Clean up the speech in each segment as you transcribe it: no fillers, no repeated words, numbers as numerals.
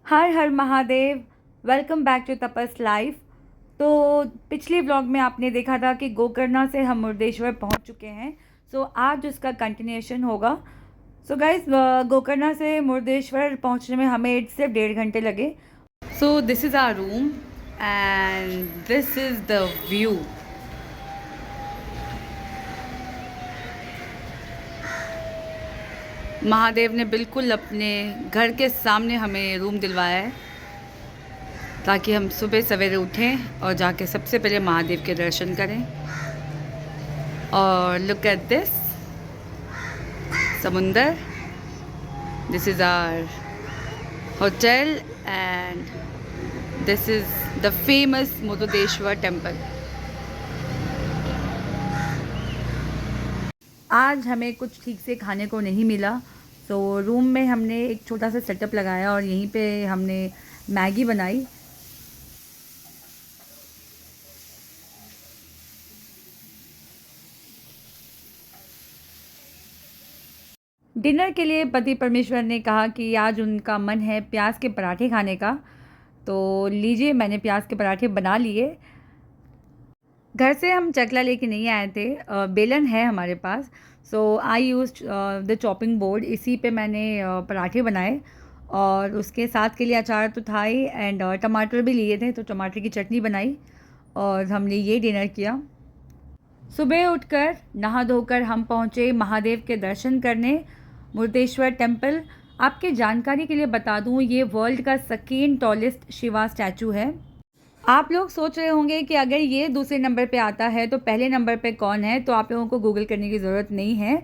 Her Har Mahadev. Welcome back to Tapas life. तो पिछले vlog में आपने देखा था कि गोकर्णा से हम मुर्देश्वर पहुंच चुके हैं। आज उसका कंटिन्यूएशन होगा। गाइस, गोकर्णा से मुर्देश्वर पहुंचने में हमें सिर्फ 1.5 घंटे लगे। This is our room and this is the view. Mahadev ने बिल्कुल अपने घर के सामने हमें रूम दिलवाया है ताकि हम सुबह सवेरे उठें और जाके सबसे पहले महादेव के दर्शन करें। और लुक एट दिस समुंदर। This is our hotel and this is the famous Murudeshwar temple. आज हमें कुछ ठीक से खाने को नहीं मिला, तो रूम में हमने एक छोटा सा सेटअप लगाया और यहीं पे हमने मैगी बनाई। डिनर के लिए पति परमेश्वर ने कहा कि आज उनका मन है प्याज के पराठे खाने का, तो लीजिए मैंने प्याज के पराठे बना लिए। घर से हम चकला लेके नहीं आए थे, बेलन है हमारे पास। आई यूज द चॉपिंग बोर्ड, इसी पे मैंने पराठे बनाए। और उसके साथ के लिए अचार तो था ही, एंड टमाटर भी लिए थे, तो टमाटर की चटनी बनाई और हमने ये डिनर किया। सुबह उठकर नहा धोकर हम पहुँचे महादेव के दर्शन करने, मुरुदेश्वर टेम्पल। आपके जानकारी के लिए बता दूं, ये वर्ल्ड का सेकेंड टॉलेस्ट शिवा स्टैचू है। आप लोग सोच रहे होंगे कि अगर ये दूसरे नंबर पे आता है तो पहले नंबर पे कौन है, तो आप लोगों को गूगल करने की ज़रूरत नहीं है।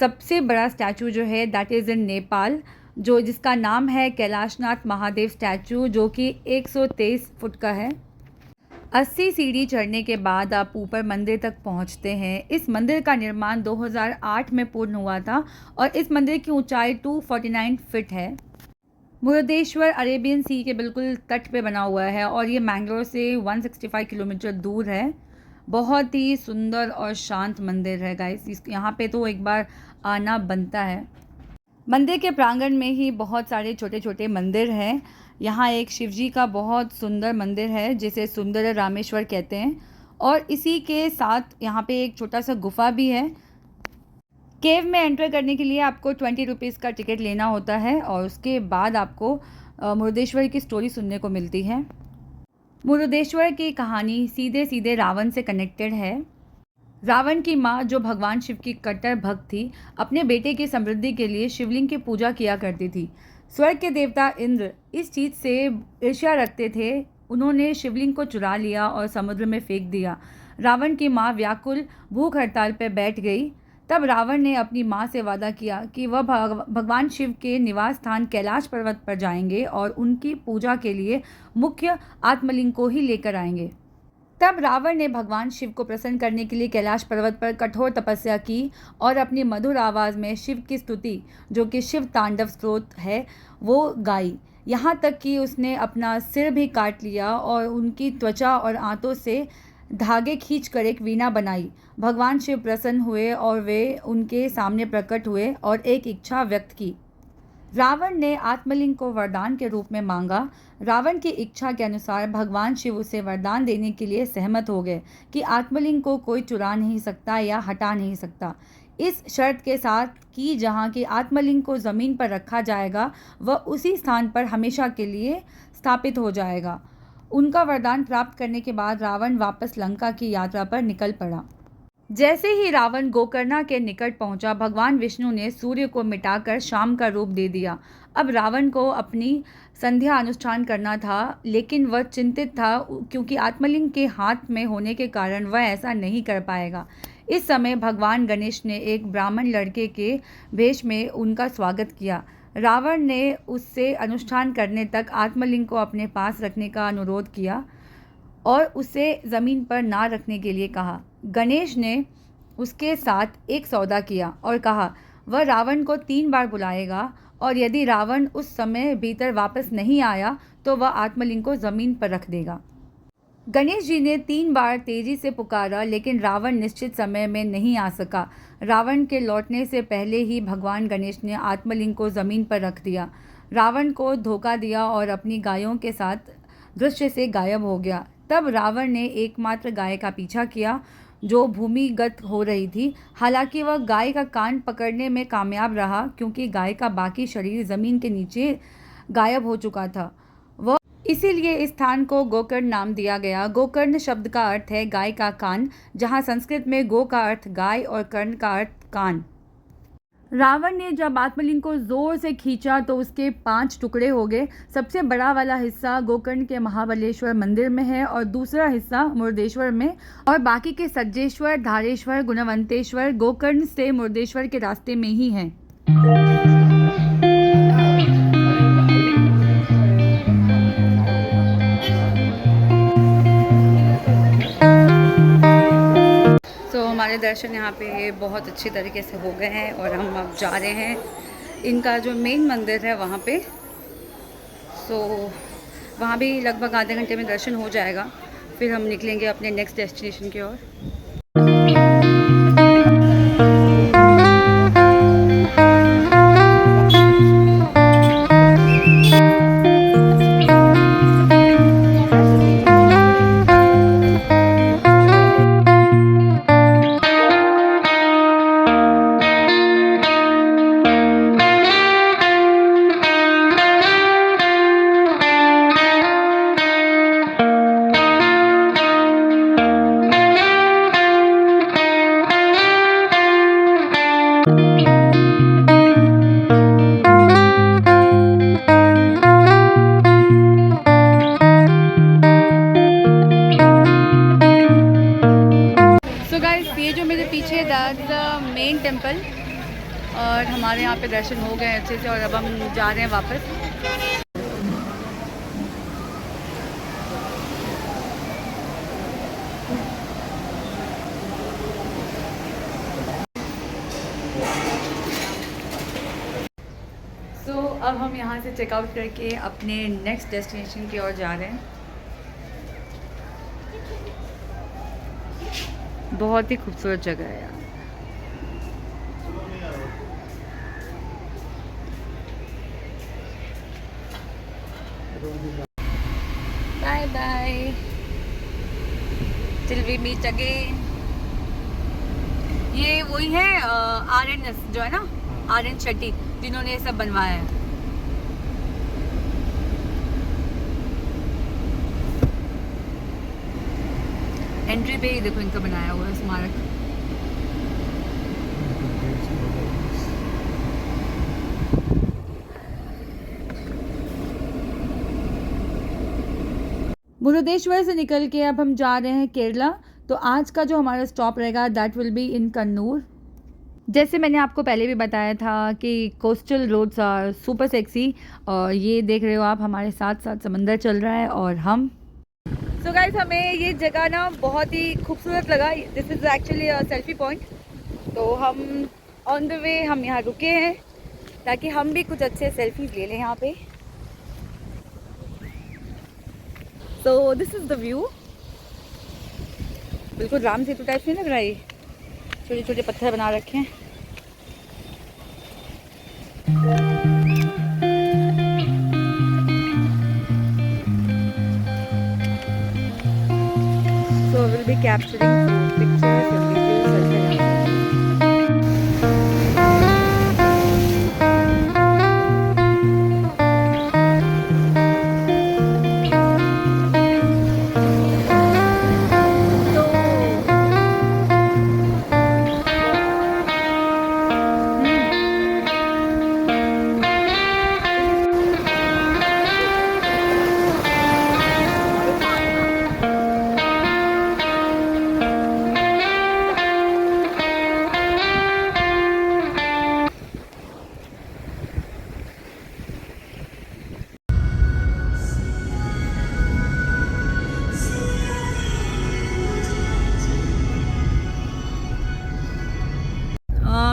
सबसे बड़ा स्टैचू जो है दैट इज़ इन नेपाल, जिसका नाम है कैलाशनाथ महादेव स्टैचू, जो कि 123 फुट का है। 80 सीढ़ी चढ़ने के बाद आप ऊपर मंदिर तक पहुंचते हैं। इस मंदिर का निर्माण 2008 में पूर्ण हुआ था और इस मंदिर की ऊंचाई 249 फीट है। मुरुदेश्वर अरेबियन सी के बिल्कुल तट पे बना हुआ है और ये मैंगलोर से 165 किलोमीटर दूर है। बहुत ही सुंदर और शांत मंदिर है गाइस, यहाँ पे तो एक बार आना बनता है। मंदिर के प्रांगण में ही बहुत सारे छोटे छोटे मंदिर हैं। यहाँ एक शिवजी का बहुत सुंदर मंदिर है जिसे सुंदर रामेश्वर कहते हैं, और इसी के साथ यहाँ पे एक छोटा सा गुफा भी है। केव में एंटर करने के लिए आपको 20 रुपीज़ का टिकट लेना होता है और उसके बाद आपको मुरुदेश्वर की स्टोरी सुनने को मिलती है। मुरुदेश्वर की कहानी सीधे सीधे रावण से कनेक्टेड है। रावण की माँ, जो भगवान शिव की कट्टर भक्त थी, अपने बेटे की समृद्धि के लिए शिवलिंग की पूजा किया करती थी। स्वर्ग के देवता इंद्र इस चीज़ से ईर्ष्या रखते थे। उन्होंने शिवलिंग को चुरा लिया और समुद्र में फेंक दिया। रावण की माँ व्याकुल भूख हड़ताल पर बैठ गई। तब रावण ने अपनी माँ से वादा किया कि वह भगवान शिव के निवास स्थान कैलाश पर्वत पर जाएंगे और उनकी पूजा के लिए मुख्य आत्मलिंग को ही लेकर आएंगे। तब रावण ने भगवान शिव को प्रसन्न करने के लिए कैलाश पर्वत पर कठोर तपस्या की और अपनी मधुर आवाज़ में शिव की स्तुति, जो कि शिव तांडव स्तोत्र है, वो गाई। यहाँ तक कि उसने अपना सिर भी काट लिया और उनकी त्वचा और आंतों से धागे खींचकर एक वीणा बनाई। भगवान शिव प्रसन्न हुए और वे उनके सामने प्रकट हुए और एक इच्छा व्यक्त की। रावण ने आत्मलिंग को वरदान के रूप में मांगा। रावण की इच्छा के अनुसार भगवान शिव उसे वरदान देने के लिए सहमत हो गए कि आत्मलिंग को कोई चुरा नहीं सकता या हटा नहीं सकता, इस शर्त के साथ कि जहाँ की आत्मलिंग को ज़मीन पर रखा जाएगा वह उसी स्थान पर हमेशा के लिए स्थापित हो जाएगा। उनका वरदान प्राप्त करने के बाद रावण वापस लंका की यात्रा पर निकल पड़ा। जैसे ही रावण गोकर्णा के निकट पहुंचा, भगवान विष्णु ने सूर्य को मिटाकर शाम का रूप दे दिया। अब रावण को अपनी संध्या अनुष्ठान करना था, लेकिन वह चिंतित था क्योंकि आत्मलिंग के हाथ में होने के कारण वह ऐसा नहीं कर पाएगा। इस समय भगवान गणेश ने एक ब्राह्मण लड़के के वेश में उनका स्वागत किया। रावण ने उससे अनुष्ठान करने तक आत्मलिंग को अपने पास रखने का अनुरोध किया और उसे ज़मीन पर ना रखने के लिए कहा। गणेश ने उसके साथ एक सौदा किया और कहा वह रावण को 3 बार बुलाएगा और यदि रावण उस समय भीतर वापस नहीं आया तो वह आत्मलिंग को ज़मीन पर रख देगा। गणेश जी ने 3 बार तेजी से पुकारा, लेकिन रावण निश्चित समय में नहीं आ सका। रावण के लौटने से पहले ही भगवान गणेश ने आत्मलिंग को ज़मीन पर रख दिया। रावण को धोखा दिया और अपनी गायों के साथ दृश्य से गायब हो गया। तब रावण ने एकमात्र गाय का पीछा किया जो भूमिगत हो रही थी। हालांकि वह गाय का कान पकड़ने में कामयाब रहा क्योंकि गाय का बाकी शरीर जमीन के नीचे गायब हो चुका था। वह इसीलिए इस स्थान को गोकर्ण नाम दिया गया। गोकर्ण शब्द का अर्थ है गाय का कान, जहाँ संस्कृत में गो का अर्थ गाय और कर्ण का अर्थ कान। रावण ने जब आत्मलिंग को जोर से खींचा तो उसके 5 टुकड़े हो गए। सबसे बड़ा वाला हिस्सा गोकर्ण के महाबलेश्वर मंदिर में है और दूसरा हिस्सा मुर्देश्वर में, और बाकी के सज्जेश्वर, धारेश्वर, गुणवंतेश्वर गोकर्ण से मुर्देश्वर के रास्ते में ही हैं। हमारे दर्शन यहाँ पे बहुत अच्छी तरीके से हो गए हैं और हम अब जा रहे हैं इनका जो मेन मंदिर है वहाँ पे। वहाँ भी लगभग आधे घंटे में दर्शन हो जाएगा, फिर हम निकलेंगे अपने नेक्स्ट डेस्टिनेशन की ओर। ये जो मेरे पीछे है दैट्स द मेन टेम्पल, और हमारे यहाँ पे दर्शन हो गए अच्छे से और अब हम जा रहे हैं वापस। अब हम यहाँ से चेकआउट करके अपने नेक्स्ट डेस्टिनेशन की ओर जा रहे हैं। बहुत ही खूबसूरत जगह है यार। Bye bye, till we meet again. ये वही है RN जो है ना, RN शेट्टी, जिन्होंने ये सब बनवाया है। एंट्री पे ही देखो इनका बनाया हुआ है स्मारक। मुरुदेश्वर से निकल के अब हम जा रहे हैं केरला। तो आज का जो हमारा स्टॉप रहेगा that will be in Kannur. जैसे मैंने आपको पहले भी बताया था कि coastal roads are super sexy, और ये देख रहे हो आप हमारे साथ साथ समंदर चल रहा है और हम। सो गाइस, हमें ये जगह ना बहुत ही खूबसूरत लगा। This is actually a selfie point. तो हम ऑन द वे हम यहाँ रुके हैं ताकि हम भी कुछ अच्छे सेल्फीज ले लें यहाँ पे। So this is the view. बिल्कुल राम सेतु टाइप से लग रहा है। ये छोटे छोटे पत्थर बना रखे हैं। So we'll be capturing pictures and videos as well.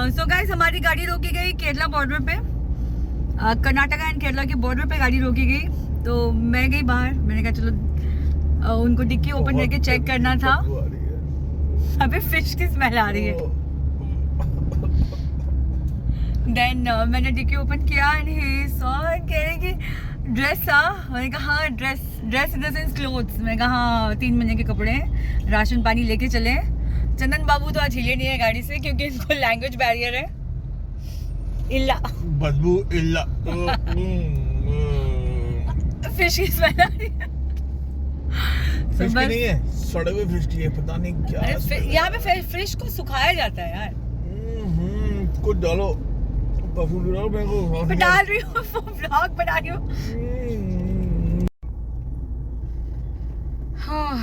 So guys, हमारी गाड़ी रोकी गई केरला बॉर्डर पे, कर्नाटका एंड केरला के बॉर्डर पे गाड़ी रोकी गई। तो मैं गई बाहर, मैंने कहा चलो उनको डिक्की ओपन करके चेक करना था। अबे फिश की स्मेल आ रही है। देन मैंने डिक्की ओपन किया एंड ही सॉ कह रहे कि ड्रेस था। मैंने कहा हाँ dress in the sense clothes. मैंने कहा हाँ 3 महीने के कपड़े हैं, राशन पानी लेके चले। चंदन बाबू तो आज हिले नहीं है गाड़ी से क्योंकि इनको लैंग्वेज बैरियर है। इल्ला बदबू इल्ला फिश की स्मेल आ रही है। फिश की नहीं है, सड़े हुए फिश की है, पता नहीं क्या। यहाँ पे फिश को सुखाया जाता है यार। कुछ डालो, परफ्यूम डालो मेरे को। मैं डाल रही हूँ, व्लॉग बना रही हूँ। हाँ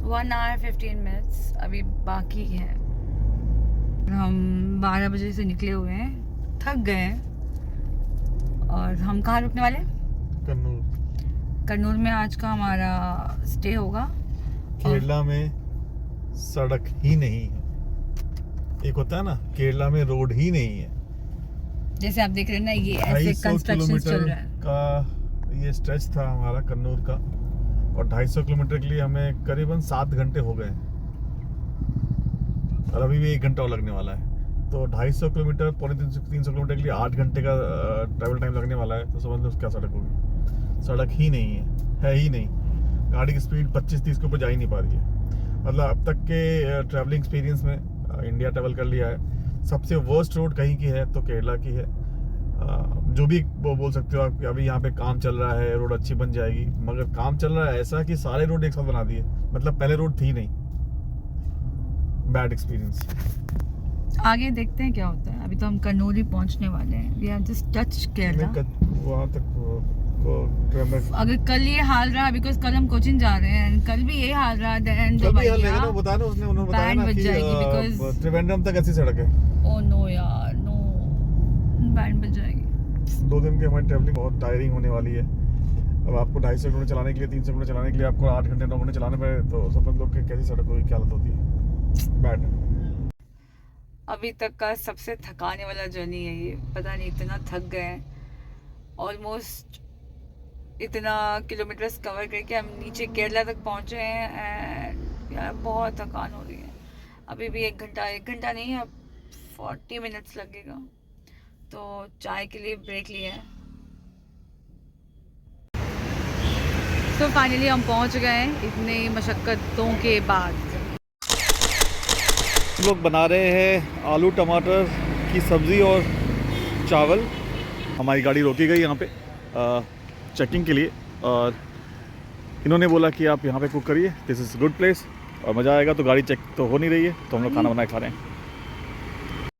1 hour 15 minutes अभी बाकी है। हम 12 बजे से निकले हुए हैं, थक गए हैं। और हम कहाँ रुकने वाले हैं? कन्नूर में आज का हमारा स्टे होगा। केरला में सड़क ही नहीं है। एक होता है ना केरला में रोड ही नहीं है। जैसे आप देख रहे हैं ना, ये ऐसे कंस्ट्रक्शन चल रहा है का ये स्ट्रेच था हमारा कन्नूर का, और 250 किलोमीटर के लिए हमें करीबन 7 घंटे हो गए और अभी भी 1 घंटा और लगने वाला है। तो 250 किलोमीटर पौने 300 किलोमीटर के लिए 8 घंटे का ट्रैवल टाइम लगने वाला है। तो समझ लो क्या सड़क होगी। सड़क ही नहीं है ही नहीं। गाड़ी की स्पीड 25-30 के ऊपर जा ही नहीं पा रही है। मतलब अब तक के ट्रैवलिंग एक्सपीरियंस में इंडिया ट्रैवल कर लिया है, सबसे वर्स्ट रोड कहीं की है तो केरला की है। जो भी वो बोल सकते हो आप कि अभी यहाँ पे काम चल रहा है, रोड अच्छी बन जाएगी, मगर काम चल रहा है ऐसा कि सारे रोड एक साथ बना दिए। मतलब पहले रोड थी नहीं। Bad experience. आगे देखते हैं क्या होता है। अभी तो हम कन्नूर ही पहुंचने वाले हैं। We have just touch Kerala. वहाँ तक अगर कल ये हाल रहा, बिकॉज कल हम कोचिन जा रहे हैं, कल भी ये हाल रहा, देन तो भैया उन्होंने बताया ना कि बिकॉज त्रिवेंद्रम तक ऐसी सड़क है। ओह नो यार, नो, बैंड बज जाएगी। 2 दिन की हमारी ट्रैवलिंग बहुत टायरिंग होने वाली है। अब आपको 250 किलोमीटर चलाने के लिए, 300 किलोमीटर चलाने के लिए आपको 8 घंटे 9 घंटे चलाने पड़े, तो समझ लो कि कैसी सड़क होगी, क्या हालत होती है। बैड। अभी तक का सबसे थकाने वाला जर्नी है ये। पता नहीं इतना थक गए हैं, ऑलमोस्ट इतना किलोमीटर्स कवर करके हम नीचे केरला तक पहुंचे हैं एंड यार बहुत थकान हो रही है। अभी भी 1 घंटा नहीं, अब 40 मिनट्स लगेगा। तो चाय के लिए ब्रेक लिया है। तो फाइनली हम पहुंच गए हैं इतनी मशक्क़तों के बाद। हम लोग बना रहे हैं आलू टमाटर की सब्ज़ी और चावल। हमारी गाड़ी रोकी गई यहाँ पे चेकिंग के लिए, और इन्होंने बोला कि आप यहाँ पे कुक करिए, दिस इज़ गुड प्लेस और मज़ा आएगा। तो गाड़ी चेक तो हो नहीं रही है, तो हम लोग खाना बनाए खा रहे हैं।